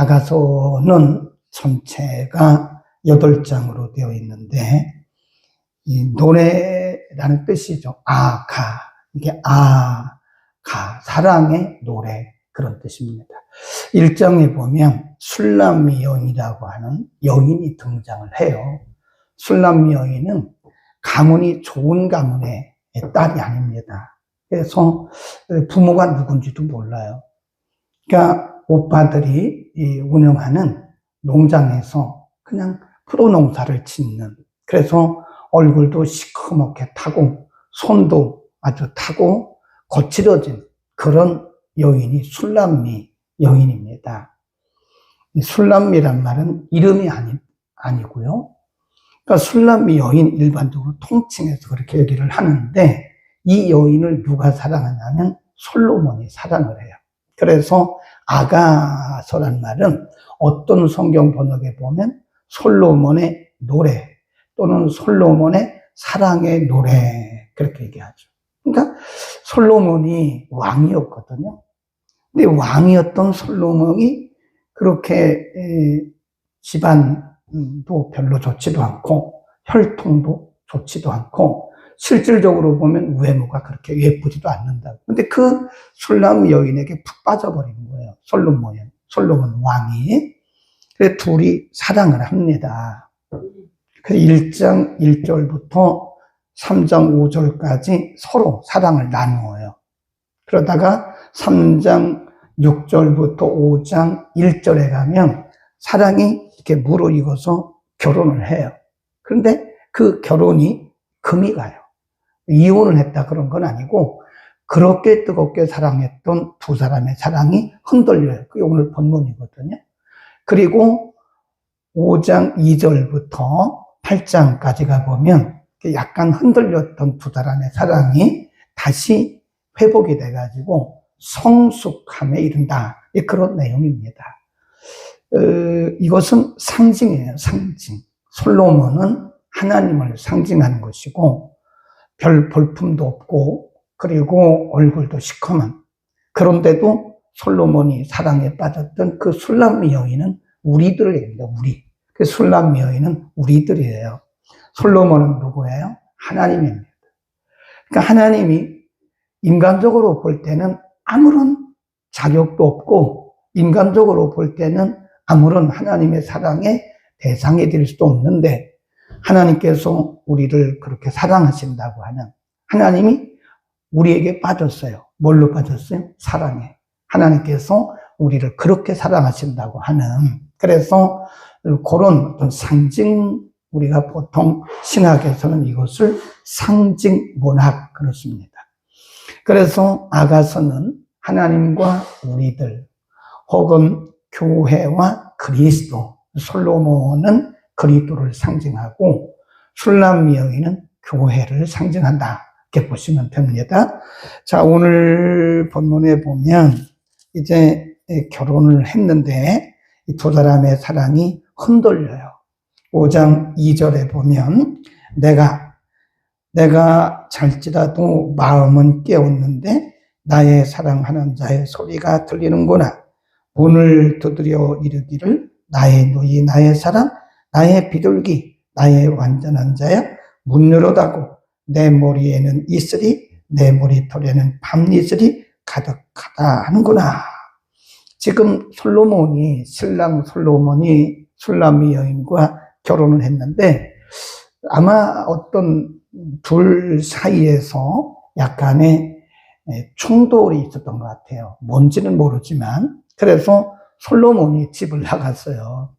아가서는 전체가 8장으로 되어 있는데, 이 노래라는 뜻이죠. 이게 사랑의 노래, 그런 뜻입니다. 1장에 보면 술람미 여인이라고 하는 여인이 등장을 해요. 술람미 여인은 가문이 좋은 가문의 딸이 아닙니다. 그래서 부모가 누군지도 몰라요. 그러니까 오빠들이 운영하는 농장에서 그냥 프로농사를 짓는, 그래서 얼굴도 시커멓게 타고 손도 아주 타고 거칠어진 그런 여인이 술람미 여인입니다. 술람미란 말은 이름이 아니고요. 그러니까 술람미 여인, 일반적으로 통칭해서 그렇게 얘기를 하는데, 이 여인을 누가 사랑하냐면 솔로몬이 사랑을 해요. 그래서 아가서란 말은 어떤 성경 번역에 보면 솔로몬의 노래 또는 솔로몬의 사랑의 노래, 그렇게 얘기하죠. 그러니까 솔로몬이 왕이었거든요. 근데 왕이었던 솔로몬이 그렇게 집안도 별로 좋지도 않고 혈통도 좋지도 않고 실질적으로 보면 외모가 그렇게 예쁘지도 않는다. 근데 그 술람 여인에게 푹 빠져버린 거예요. 솔로몬 왕이. 그래서 둘이 사랑을 합니다. 그래서 1장 1절부터 3장 5절까지 서로 사랑을 나누어요. 그러다가 3장 6절부터 5장 1절에 가면 사랑이 이렇게 무르익어서 결혼을 해요. 그런데 그 결혼이 금이 가요. 이혼을 했다 그런 건 아니고 그렇게 뜨겁게 사랑했던 두 사람의 사랑이 흔들려요. 그게 오늘 본문이거든요. 그리고 5장 2절부터 8장까지 가보면 약간 흔들렸던 두 사람의 사랑이 다시 회복이 돼가지고 성숙함에 이른다. 그런 내용입니다. 이것은 상징이에요. 상징. 솔로몬은 하나님을 상징하는 것이고 별 볼품도 없고 그리고 얼굴도 시커먼, 그런데도 솔로몬이 사랑에 빠졌던 그 술람미 여인은 우리들입니다. 그 술람미 여인은 우리들이에요. 솔로몬은 누구예요? 하나님입니다. 그러니까 하나님이 인간적으로 볼 때는 아무런 자격도 없고 인간적으로 볼 때는 아무런 하나님의 사랑의 대상이 될 수도 없는데, 하나님께서 우리를 그렇게 사랑하신다고 하는, 하나님이 우리에게 빠졌어요. 뭘로 빠졌어요? 사랑에. 하나님께서 우리를 그렇게 사랑하신다고 하는, 그래서 그런 어떤 상징, 우리가 보통 신학에서는 이것을 상징 문학 그렇습니다. 그래서 아가서는 하나님과 우리들 혹은 교회와 그리스도, 솔로몬은 그리스도를 상징하고 술람미 여인은 교회를 상징한다, 이렇게 보시면 됩니다. 자, 오늘 본문에 보면 이제 결혼을 했는데 이 두 사람의 사랑이 흔들려요. 5장 2절에 보면 내가 잘지라도 마음은 깨웠는데 나의 사랑하는 자의 소리가 들리는구나. 문을 두드려 이르기를 나의 누이, 나의 사랑, 나의 비둘기, 나의 완전한 자야, 문 열어다고 내 머리에는 이슬이, 내 머리털에는 밤이슬이 가득하다 하는구나. 지금 신랑 솔로몬이 술람미 여인과 결혼을 했는데 아마 어떤 둘 사이에서 약간의 충돌이 있었던 것 같아요. 뭔지는 모르지만. 그래서 솔로몬이 집을 나갔어요.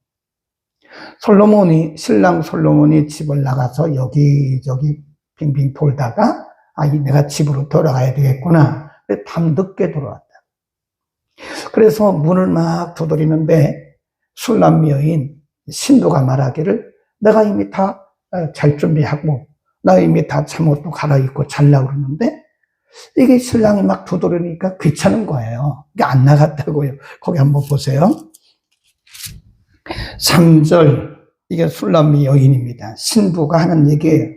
신랑 솔로몬이 집을 나가서 여기저기 빙빙 돌다가 내가 집으로 돌아가야 되겠구나. 밤늦게 들어왔다. 그래서 문을 막 두드리는데 술람미 여인 신부가 말하기를 내가 이미 다 잘 준비하고 나 이미 다 잠옷도 갈아입고 잘라고 그러는데 이게 신랑이 막 두드리니까 귀찮은 거예요. 이게 안 나갔다고요. 거기 한번 보세요. 3절, 이게 술람미 여인입니다. 신부가 하는 얘기예요.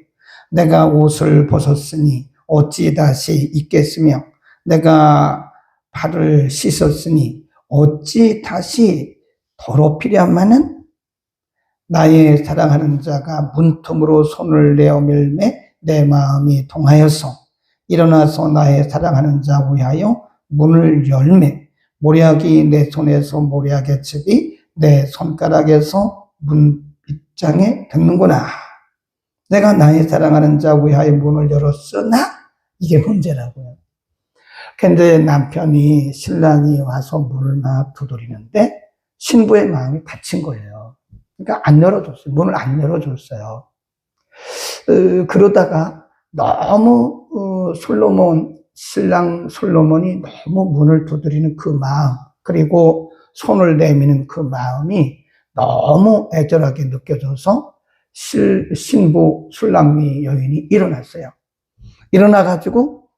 내가 옷을 벗었으니 어찌 다시 입겠으며 내가 발을 씻었으니 어찌 다시 도로 필요하면은 나의 사랑하는 자가 문틈으로 손을 내어 밀매 내 마음이 동하여서 일어나서 나의 사랑하는 자 위하여 문을 열매 모략이 내 손에서 모략의 칩이 내 손가락에서 문빗장에 닿는구나. 내가 나의 사랑하는 자 위하여 문을 열었으나 이게 문제라고요. 근데 남편이 신랑이 와서 문을 막 두드리는데 신부의 마음이 다친 거예요. 그러니까 안 열어줬어요. 문을 안 열어줬어요. 그러다가 너무 신랑 솔로몬이 너무 문을 두드리는 그 마음, 그리고 손을 내미는 그 마음이 너무 애절하게 느껴져서 신부 술람미 여인이 일어났어요. 일어나가지고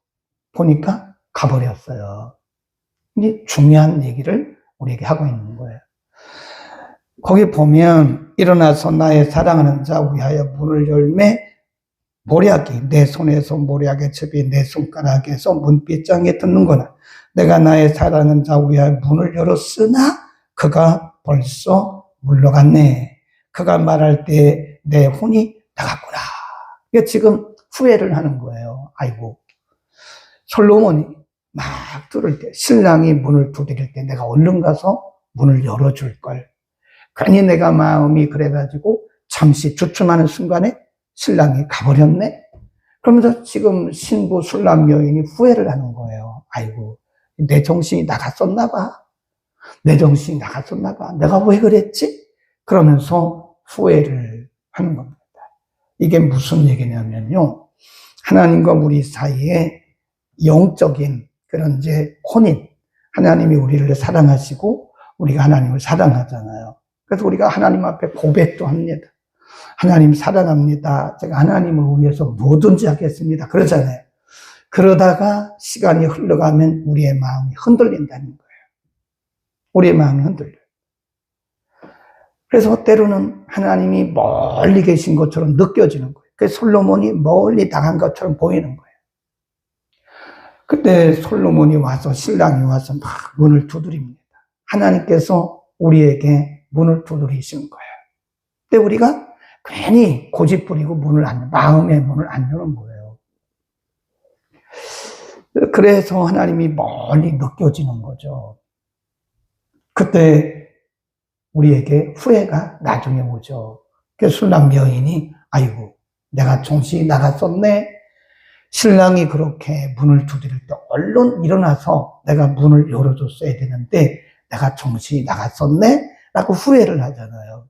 보니까 가버렸어요. 이게 중요한 얘기를 우리에게 하고 있는 거예요. 거기 보면 일어나서 나의 사랑하는 자 위하여 문을 열매 모략이 내 손에서 모략의 첩이 내 손가락에서 문빗장에 듣는구나. 내가 나의 사랑하는 자 위하여 문을 열었으나 그가 벌써 물러갔네. 그가 말할 때 내 혼이 나갔구나. 이게 지금 후회를 하는 거예요. 아이고, 솔로몬이 막 들을 때, 신랑이 문을 두드릴 때 내가 얼른 가서 문을 열어줄 걸. 괜히 내가 마음이 그래가지고 잠시 주춤하는 순간에 신랑이 가버렸네. 그러면서 지금 신부 술람 여인이 후회를 하는 거예요. 아이고, 내 정신이 나갔었나 봐. 내 정신이 나갔었나 봐. 내가 왜 그랬지? 그러면서 후회를 하는 겁니다. 이게 무슨 얘기냐면요. 하나님과 우리 사이에 영적인 그런 이제 혼인, 하나님이 우리를 사랑하시고 우리가 하나님을 사랑하잖아요. 그래서 우리가 하나님 앞에 고백도 합니다. 하나님 사랑합니다. 제가 하나님을 위해서 뭐든지 하겠습니다. 그러잖아요. 그러다가 시간이 흘러가면 우리의 마음이 흔들린다는 거예요. 우리의 마음이 흔들려요. 그래서 때로는 하나님이 멀리 계신 것처럼 느껴지는 거예요. 그래서 솔로몬이 멀리 나간 것처럼 보이는 거예요. 그때 솔로몬이 와서, 신랑이 와서 막 문을 두드립니다. 하나님께서 우리에게 문을 두드리시는 거예요. 근데 우리가 괜히 고집부리고 마음의 문을 안 여는 거예요. 그래서 하나님이 멀리 느껴지는 거죠. 그때 우리에게 후회가 나중에 오죠. 그래서 술람 여인이 아이고, 내가 정신이 나갔었네. 신랑이 그렇게 문을 두드릴 때 얼른 일어나서 내가 문을 열어줬어야 되는데 내가 정신이 나갔었네? 라고 후회를 하잖아요.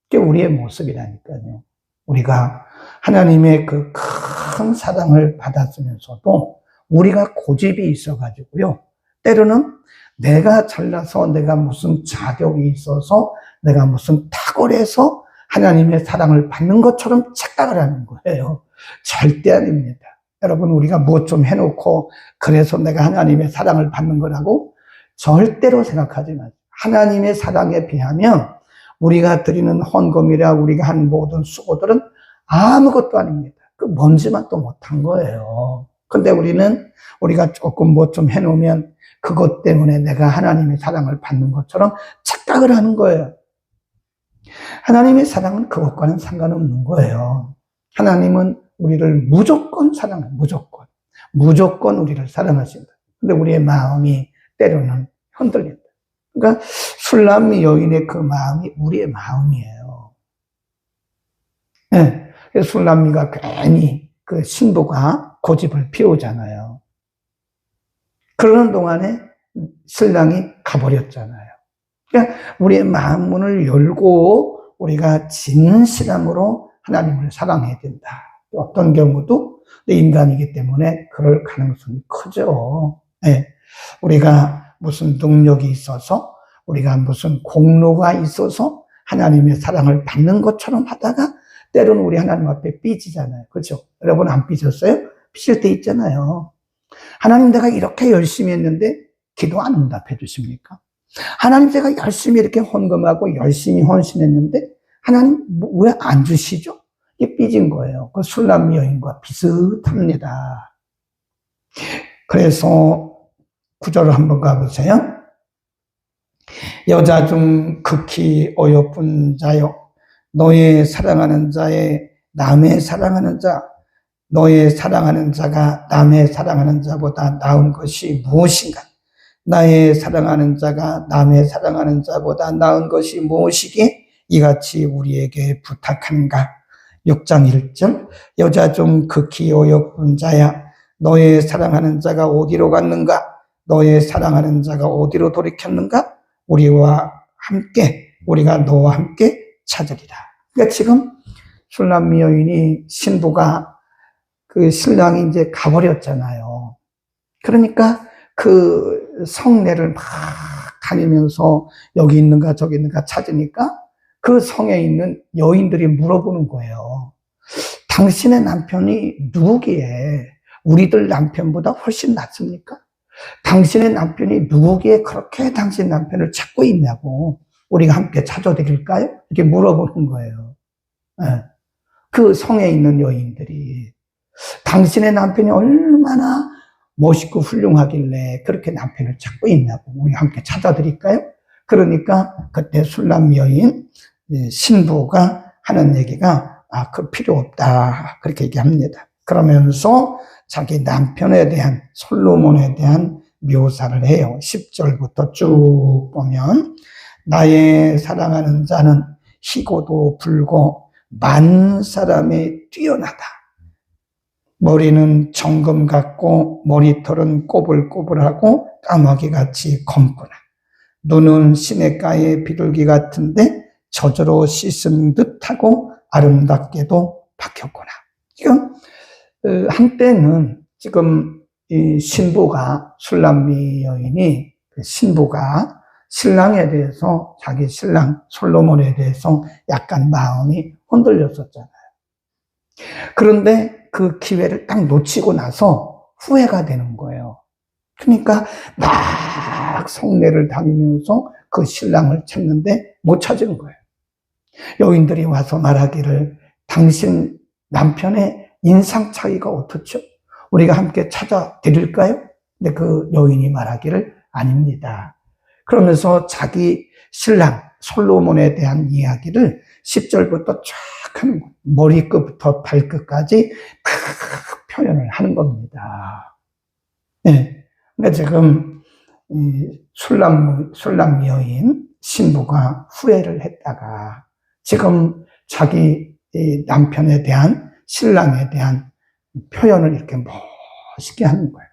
그게 우리의 모습이라니까요. 우리가 하나님의 그 큰 사랑을 받았으면서도 우리가 고집이 있어가지고요. 때로는 내가 잘나서 내가 무슨 자격이 있어서 내가 무슨 탁월해서 하나님의 사랑을 받는 것처럼 착각을 하는 거예요. 절대 아닙니다. 여러분, 우리가 뭐 좀 해놓고 그래서 내가 하나님의 사랑을 받는 거라고 절대로 생각하지 마세요. 하나님의 사랑에 비하면 우리가 드리는 헌금이라 우리가 한 모든 수고들은 아무것도 아닙니다. 그 먼지만 또 못한 거예요. 근데 우리가 조금 뭐 좀 해놓으면 그것 때문에 내가 하나님의 사랑을 받는 것처럼 착각을 하는 거예요. 하나님의 사랑은 그것과는 상관없는 거예요. 하나님은 우리를 무조건 사랑해요. 무조건 우리를 사랑하신다. 근데 우리의 마음이 때로는 흔들린다. 그러니까 술람 여인의 그 마음이 우리의 마음이에요. 네. 술람미가 괜히 그 신부가 고집을 피우잖아요. 그러는 동안에 신랑이 가버렸잖아요. 그러니까 우리의 마음 문을 열고 우리가 진실함으로 하나님을 사랑해야 된다. 어떤 경우도 인간이기 때문에 그럴 가능성이 크죠. 네. 우리가 무슨 능력이 있어서 우리가 무슨 공로가 있어서 하나님의 사랑을 받는 것처럼 하다가 때로는 우리 하나님 앞에 삐지잖아요. 그렇죠? 여러분 안 삐졌어요? 삐질 때 있잖아요. 하나님, 내가 이렇게 열심히 했는데 기도 안 응답해 주십니까? 하나님, 제가 열심히 이렇게 헌금하고 열심히 헌신했는데 하나님 왜 안 주시죠? 이게 삐진 거예요. 그 술람 여인과 비슷합니다. 그래서 구절을 한번 가보세요. 여자 중 극히 어여쁜 자여, 너의 사랑하는 자의 남의 사랑하는 자, 너의 사랑하는 자가 남의 사랑하는 자보다 나은 것이 무엇인가? 나의 사랑하는 자가 남의 사랑하는 자보다 나은 것이 무엇이기에 이같이 우리에게 부탁하는가? 6장 1절, 여자 중 극히 어여쁜 자야, 너의 사랑하는 자가 어디로 갔는가? 너의 사랑하는 자가 어디로 돌이켰는가? 우리가 너와 함께 찾으리라. 그러니까 지금 술람미 여인이 신부가 그 신랑이 이제 가버렸잖아요. 그러니까 그 성내를 막 다니면서 여기 있는가 저기 있는가 찾으니까 그 성에 있는 여인들이 물어보는 거예요. 당신의 남편이 누구기에 우리들 남편보다 훨씬 낫습니까? 당신의 남편이 누구기에 그렇게 당신 남편을 찾고 있냐고, 우리가 함께 찾아드릴까요? 이렇게 물어보는 거예요. 그 성에 있는 여인들이 당신의 남편이 얼마나 멋있고 훌륭하길래 그렇게 남편을 찾고 있냐고, 우리 함께 찾아드릴까요? 그러니까 그때 술람 여인 신부가 하는 얘기가 그 필요 없다, 그렇게 얘기합니다. 그러면서 자기 남편에 대한, 솔로몬에 대한 묘사를 해요. 10절부터 쭉 보면, 나의 사랑하는 자는 희고도 붉고 만 사람에 뛰어나다. 머리는 정금 같고 머리털은 꼬불꼬불하고 까마귀같이 검구나. 눈은 시냇가의 비둘기 같은데 저절로 씻은 듯하고 아름답게도 박혔구나. 지금 한때는 지금 이 신부가, 술람미 여인이 신부가 신랑에 대해서, 자기 신랑 솔로몬에 대해서 약간 마음이 흔들렸었잖아요. 그런데 그 기회를 딱 놓치고 나서 후회가 되는 거예요. 그러니까 막 성내를 다니면서 그 신랑을 찾는데 못 찾은 거예요. 여인들이 와서 말하기를, 당신 남편의 인상 차이가 어떻죠? 우리가 함께 찾아드릴까요? 근데 그 여인이 말하기를, 아닙니다. 그러면서 자기 신랑 솔로몬에 대한 이야기를 10절부터 쫙 하는 거예요. 머리끝부터 발끝까지 탁 표현을 하는 겁니다. 네. 그러니까 지금 술람 여인 신부가 후회를 했다가 지금 자기 남편에 대한, 신랑에 대한 표현을 이렇게 멋있게 하는 거예요.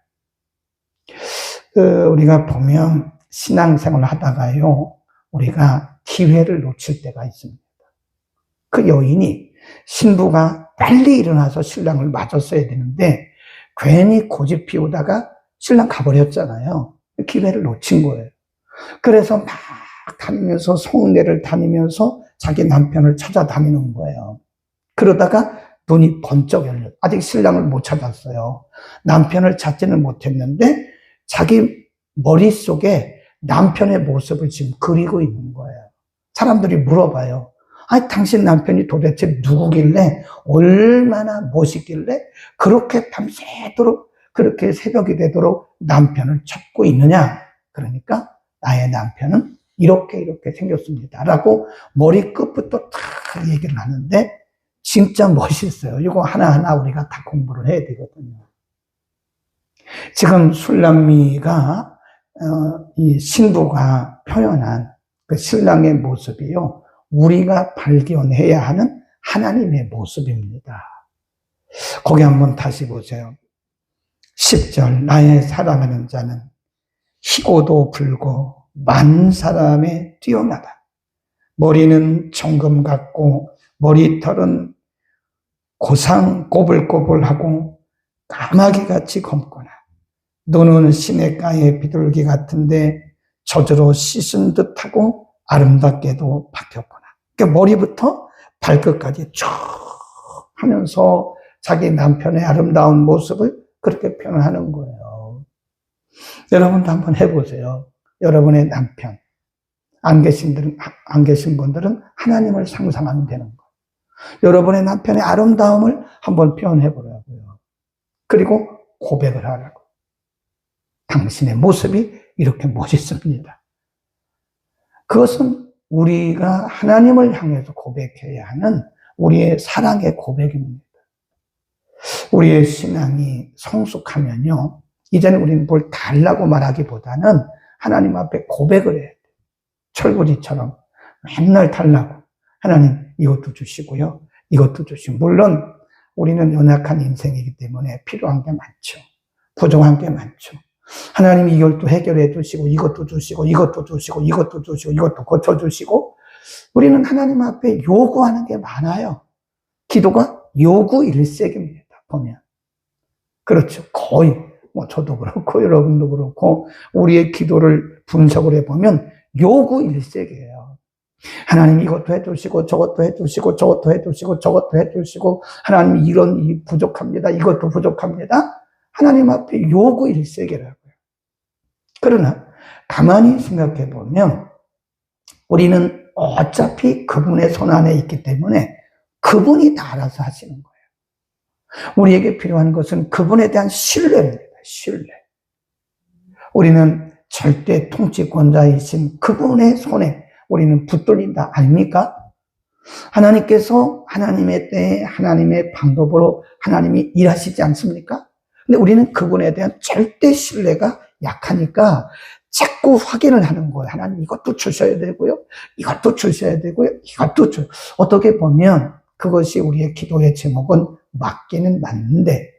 우리가 보면 신앙생활을 하다가요, 우리가 기회를 놓칠 때가 있습니다. 그 여인이, 신부가 빨리 일어나서 신랑을 맞았어야 되는데 괜히 고집 피우다가 신랑 가버렸잖아요. 기회를 놓친 거예요. 그래서 막 다니면서, 성내를 다니면서 자기 남편을 찾아다니는 거예요. 그러다가 눈이 번쩍 열려요. 아직 신랑을 못 찾았어요. 남편을 찾지는 못했는데 자기 머릿속에 남편의 모습을 지금 그리고 있는 거예요. 사람들이 물어봐요. 아니, 당신 남편이 도대체 누구길래, 얼마나 멋있길래 그렇게 밤새도록, 그렇게 새벽이 되도록 남편을 찾고 있느냐? 그러니까 나의 남편은 이렇게 생겼습니다 라고 머리끝부터 다 얘기를 하는데 진짜 멋있어요. 이거 하나하나 우리가 다 공부를 해야 되거든요. 지금 술람미가 이 신부가 표현한 그 신랑의 모습이요, 우리가 발견해야 하는 하나님의 모습입니다. 거기 한번 다시 보세요. 10절, 나의 사랑하는 자는 희고도 붉고 만 사람에 뛰어나다. 머리는 정금 같고 머리털은 고상 꼬불꼬불하고 까마귀같이 검구나. 눈은 시냇가의 비둘기 같은데 젖으로 씻은 듯하고 아름답게도 박혔구나. 그러니까 머리부터 발끝까지 쭉 하면서 자기 남편의 아름다운 모습을 그렇게 표현하는 거예요. 여러분도 한번 해보세요. 여러분의 남편, 안 계신 분들은 하나님을 상상하면 되는 거예요. 여러분의 남편의 아름다움을 한번 표현해 보라고요. 그리고 고백을 하라고. 당신의 모습이 이렇게 멋있습니다. 그것은 우리가 하나님을 향해서 고백해야 하는 우리의 사랑의 고백입니다. 우리의 신앙이 성숙하면요, 이제는 우리는 뭘 달라고 말하기보다는 하나님 앞에 고백을 해야 돼요. 철부지처럼 맨날 달라고. 하나님 이것도 주시고요, 이것도 주시고. 물론 우리는 연약한 인생이기 때문에 필요한 게 많죠. 부족한 게 많죠. 하나님이 이걸 또 해결해 주시고, 이것도 주시고, 이것도 주시고, 이것도 주시고, 이것도 고쳐주시고. 우리는 하나님 앞에 요구하는 게 많아요. 기도가 요구 일색입니다, 보면. 그렇죠. 거의, 저도 그렇고, 여러분도 그렇고, 우리의 기도를 분석을 해보면 요구 일색이에요. 하나님 이것도 해주시고, 저것도 해주시고, 저것도 해주시고, 저것도 해주시고, 하나님 이 부족합니다. 이것도 부족합니다. 하나님 앞에 요구 일색이라고요. 그러나 가만히 생각해 보면 우리는 어차피 그분의 손 안에 있기 때문에 그분이 다 알아서 하시는 거예요. 우리에게 필요한 것은 그분에 대한 신뢰입니다. 신뢰. 우리는 절대 통치권자이신 그분의 손에 우리는 붙들린다 아닙니까? 하나님께서 하나님의 때에 하나님의 방법으로 하나님이 일하시지 않습니까? 근데 우리는 그분에 대한 절대 신뢰가 약하니까 자꾸 확인을 하는 거예요. 하나님 이것도 주셔야 되고요, 이것도 주셔야 되고요, 이것도 어떻게 보면 그것이 우리의 기도의 제목은 맞기는 맞는데,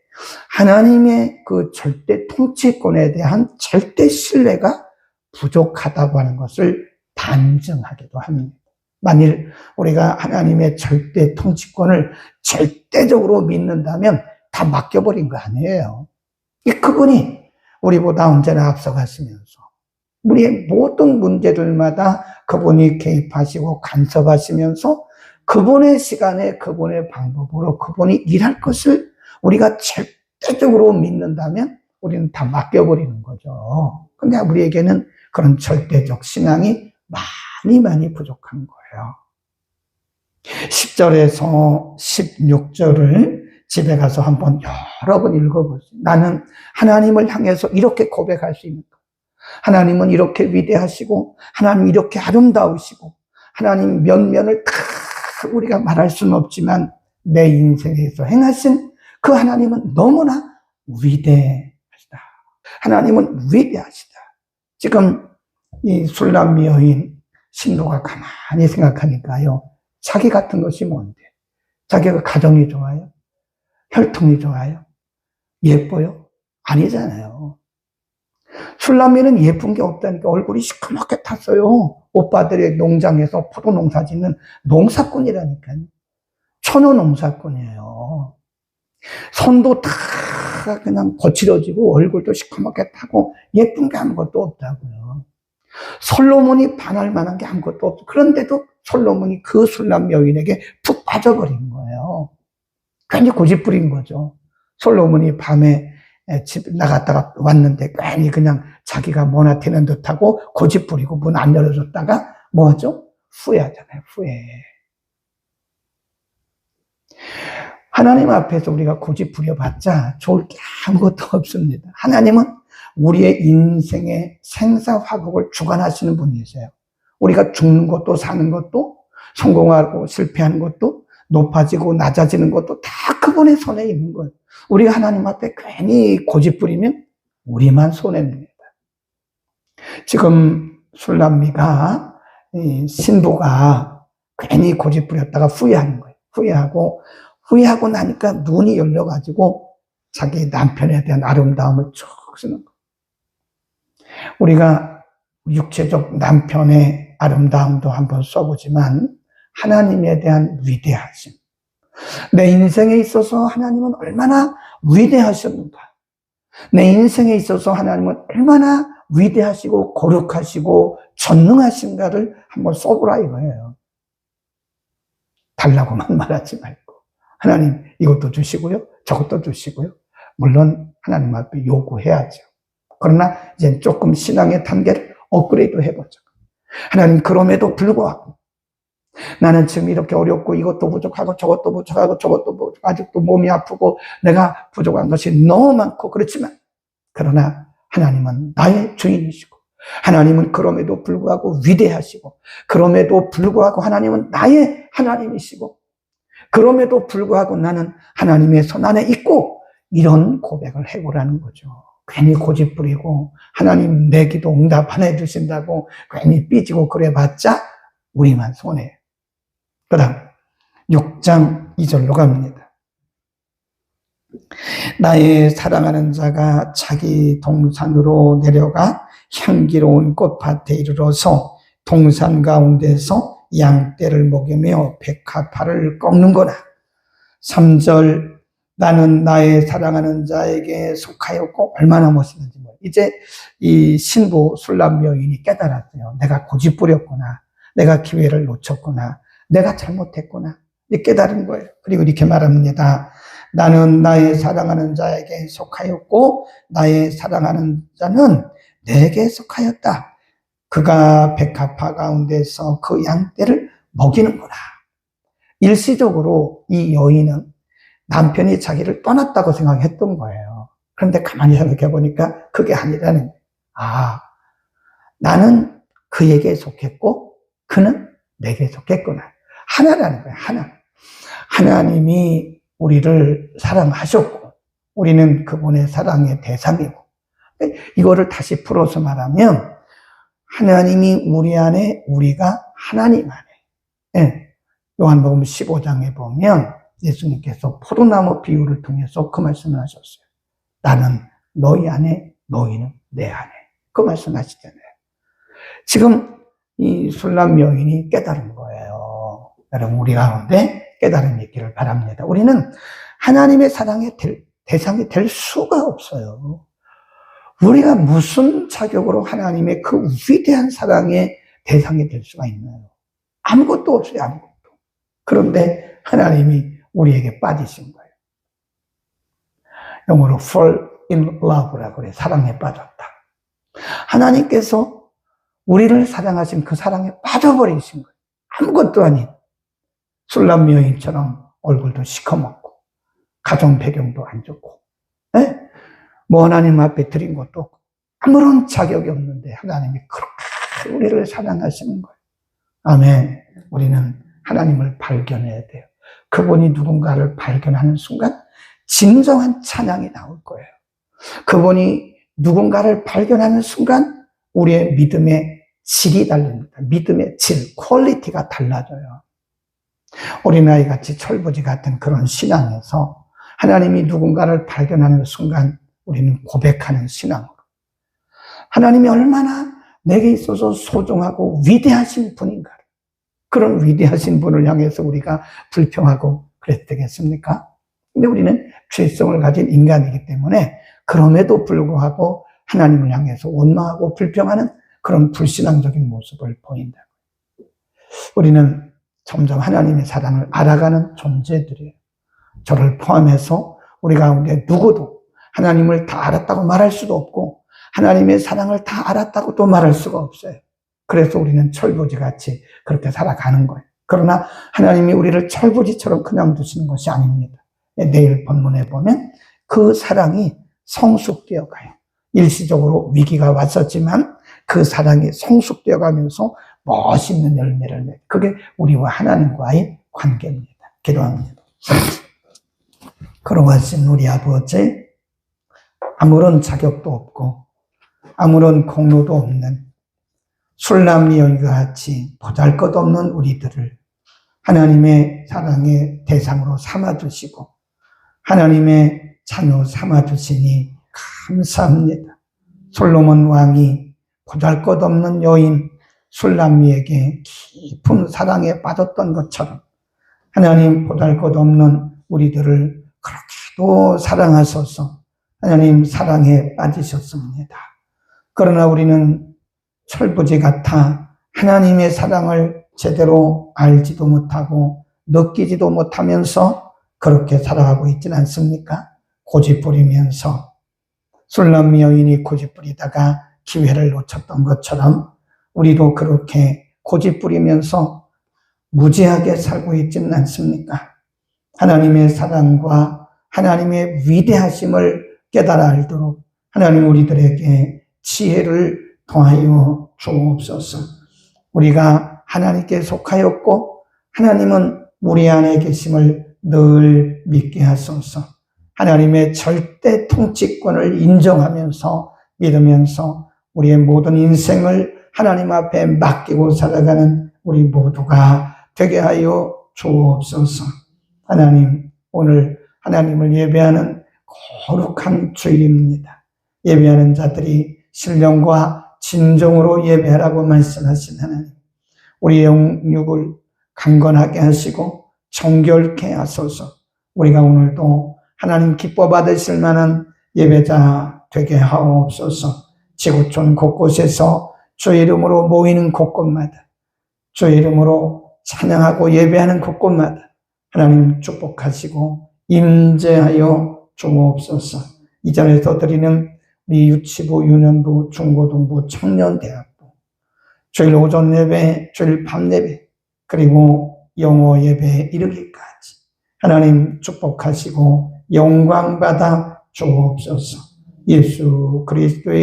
하나님의 그 절대 통치권에 대한 절대 신뢰가 부족하다고 하는 것을 반증하기도 합니다. 만일 우리가 하나님의 절대 통치권을 절대적으로 믿는다면 다 맡겨버린 거 아니에요. 그분이 우리보다 언제나 앞서가시면서 우리의 모든 문제들마다 그분이 개입하시고 간섭하시면서 그분의 시간에 그분의 방법으로 그분이 일할 것을 우리가 절대적으로 믿는다면 우리는 다 맡겨버리는 거죠. 근데 우리에게는 그런 절대적 신앙이 많이 부족한 거예요. 10절에서 16절을 집에 가서 한번 여러 번 읽어보세요. 나는 하나님을 향해서 이렇게 고백할 수 있는 것. 하나님은 이렇게 위대하시고, 하나님 이렇게 아름다우시고, 하나님 면면을 다 우리가 말할 수는 없지만 내 인생에서 행하신 그 하나님은 너무나 위대하시다. 하나님은 위대하시다. 지금 이 술람미 여인 신도가 가만히 생각하니까요, 자기 같은 것이 뭔데? 자기가 가정이 좋아요? 혈통이 좋아요? 예뻐요? 아니잖아요. 술람미는 예쁜 게 없다니까 얼굴이 시커멓게 탔어요. 오빠들의 농장에서 포도 농사 짓는 농사꾼이라니까요. 천호 농사꾼이에요. 손도 다 그냥 거칠어지고 얼굴도 시커멓게 타고 예쁜 게 아무것도 없다고요. 솔로몬이 반할 만한 게 아무것도 없어. 그런데도 솔로몬이 그 술람 여인에게 푹 빠져버린 거예요. 괜히 고집 부린 거죠. 솔로몬이 밤에 집 나갔다가 왔는데 괜히 그냥 자기가 모나티는 듯하고 고집 부리고 문 안 열어줬다가 뭐하죠? 후회하잖아요. 후회. 하나님 앞에서 우리가 고집 부려봤자 좋을 게 아무것도 없습니다. 하나님은 우리의 인생의 생사화복을 주관하시는 분이세요. 우리가 죽는 것도 사는 것도 성공하고 실패하는 것도 높아지고 낮아지는 것도 다 그분의 손에 있는 거예요. 우리가 하나님 앞에 괜히 고집 부리면 우리만 손해입니다. 지금 술람미가 신도가 괜히 고집 부렸다가 후회하는 거예요. 후회하고 나니까 눈이 열려가지고 자기 남편에 대한 아름다움을 쭉 쓰는 거예요. 우리가 육체적 남편의 아름다움도 한번 써보지만 하나님에 대한 위대하심, 내 인생에 있어서 하나님은 얼마나 위대하셨는가, 내 인생에 있어서 하나님은 얼마나 위대하시고 거룩하시고 전능하신가를 한번 써보라 이거예요. 달라고만 말하지 말고 하나님 이것도 주시고요, 저것도 주시고요. 물론 하나님 앞에 요구해야죠. 그러나 이제 조금 신앙의 단계를 업그레이드 해보죠. 하나님, 그럼에도 불구하고 나는 지금 이렇게 어렵고 이것도 부족하고 저것도 부족하고 저것도 부족하고 아직도 몸이 아프고 내가 부족한 것이 너무 많고 그렇지만, 그러나 하나님은 나의 주인이시고 하나님은 그럼에도 불구하고 위대하시고, 그럼에도 불구하고 하나님은 나의 하나님이시고, 그럼에도 불구하고 나는 하나님의 손 안에 있고, 이런 고백을 해보라는 거죠. 괜히 고집 부리고 하나님 내 기도 응답 안 해주신다고 괜히 삐지고 그래봤자 우리만 손해요. 그 다음 6장 2절로 갑니다. 나의 사랑하는 자가 자기 동산으로 내려가 향기로운 꽃밭에 이르러서 동산 가운데서 양떼를 먹이며 백합화를 꺾는거나. 3절 나는 나의 사랑하는 자에게 속하였고, 얼마나 멋있는지. 이제 이 신부 술람 여인이 깨달았어요. 내가 고집부렸구나. 내가 기회를 놓쳤구나. 내가 잘못했구나. 깨달은 거예요. 그리고 이렇게 말합니다. 나는 나의 사랑하는 자에게 속하였고 나의 사랑하는 자는 내게 속하였다. 그가 백합화 가운데서 그 양떼를 먹이는구나. 일시적으로 이 여인은 남편이 자기를 떠났다고 생각했던 거예요. 그런데 가만히 생각해 보니까 그게 아니라는 거예요. 아, 나는 그에게 속했고 그는 내게 속했구나. 하나라는 거예요. 하나. 하나님이 우리를 사랑하셨고 우리는 그분의 사랑의 대상이고, 이거를 다시 풀어서 말하면 하나님이 우리 안에, 우리가 하나님 안에. 예. 요한복음 15장에 보면 예수님께서 포도나무 비유를 통해서 그 말씀을 하셨어요. 나는 너희 안에, 너희는 내 안에. 그 말씀 하시잖아요. 지금 이 술람 여인이 깨달은 거예요. 여러분, 우리 가운데 깨달음이 있기를 바랍니다. 우리는 하나님의 사랑의 대상이 될 수가 없어요. 우리가 무슨 자격으로 하나님의 그 위대한 사랑의 대상이 될 수가 있나요? 아무것도 없어요, 아무것도. 그런데 하나님이 우리에게 빠지신 거예요. 영어로 fall in love라고 그래요. 사랑에 빠졌다. 하나님께서 우리를 사랑하신 그 사랑에 빠져버리신 거예요. 아무것도 아닌 술람 여인처럼 얼굴도 시커멓고 가정 배경도 안 좋고, 네? 뭐 하나님 앞에 드린 것도 없고 아무런 자격이 없는데 하나님이 그렇게 우리를 사랑하시는 거예요. 아멘. 우리는 하나님을 발견해야 돼요. 그분이 누군가를 발견하는 순간 진정한 찬양이 나올 거예요. 그분이 누군가를 발견하는 순간 우리의 믿음의 질이 달립니다. 믿음의 질, 퀄리티가 달라져요. 어린아이 같이 철부지 같은 그런 신앙에서 하나님이 누군가를 발견하는 순간 우리는 고백하는 신앙으로, 하나님이 얼마나 내게 있어서 소중하고 위대하신 분인가, 그런 위대하신 분을 향해서 우리가 불평하고 그랬 되겠습니까? 근데 우리는 죄성을 가진 인간이기 때문에 그럼에도 불구하고 하나님을 향해서 원망하고 불평하는 그런 불신앙적인 모습을 보인다. 우리는 점점 하나님의 사랑을 알아가는 존재들이에요. 저를 포함해서 우리 가운데 누구도 하나님을 다 알았다고 말할 수도 없고 하나님의 사랑을 다 알았다고 또 말할 수가 없어요. 그래서 우리는 철부지같이 그렇게 살아가는 거예요. 그러나 하나님이 우리를 철부지처럼 그냥 두시는 것이 아닙니다. 내일 본문에 보면 그 사랑이 성숙되어 가요. 일시적으로 위기가 왔었지만 그 사랑이 성숙되어 가면서 멋있는 열매를 맺어요. 그게 우리와 하나님과의 관계입니다. 기도합니다. 걸어가신 우리 아버지, 아무런 자격도 없고 아무런 공로도 없는 술람 여인과 같이 보잘것없는 우리들을 하나님의 사랑의 대상으로 삼아주시고 하나님의 자녀 삼아주시니 감사합니다. 솔로몬 왕이 보잘것없는 여인 술람미에게 깊은 사랑에 빠졌던 것처럼 하나님 보잘것없는 우리들을 그렇게도 사랑하셔서 하나님 사랑에 빠지셨습니다. 그러나 우리는 철부지 같아 하나님의 사랑을 제대로 알지도 못하고 느끼지도 못하면서 그렇게 살아가고 있지는 않습니까? 고집부리면서 술람 여인이 고집부리다가 기회를 놓쳤던 것처럼 우리도 그렇게 고집부리면서 무지하게 살고 있지는 않습니까? 하나님의 사랑과 하나님의 위대하심을 깨달아 알도록 하나님 우리들에게 지혜를 더하여 주옵소서. 우리가 하나님께 속하였고 하나님은 우리 안에 계심을 늘 믿게 하소서. 하나님의 절대 통치권을 인정하면서 믿으면서 우리의 모든 인생을 하나님 앞에 맡기고 살아가는 우리 모두가 되게 하여 주옵소서. 하나님, 오늘 하나님을 예배하는 거룩한 주일입니다. 예배하는 자들이 신령과 진정으로 예배하라고 말씀하신 하나님, 우리의 영육을 강건하게 하시고 정결케 하소서. 우리가 오늘도 하나님 기뻐 받으실 만한 예배자 되게 하옵소서. 지구촌 곳곳에서 주의 이름으로 모이는 곳곳마다, 주의 이름으로 찬양하고 예배하는 곳곳마다 하나님 축복하시고 임재하여 주옵소서. 이전에서 드리는 우리 유치부, 유년부, 중고등부, 청년대학부, 주일 오전 예배, 주일 밤 예배, 그리고 영어 예배에 이르기까지 하나님 축복하시고 영광받아 주옵소서. 예수 그리스도의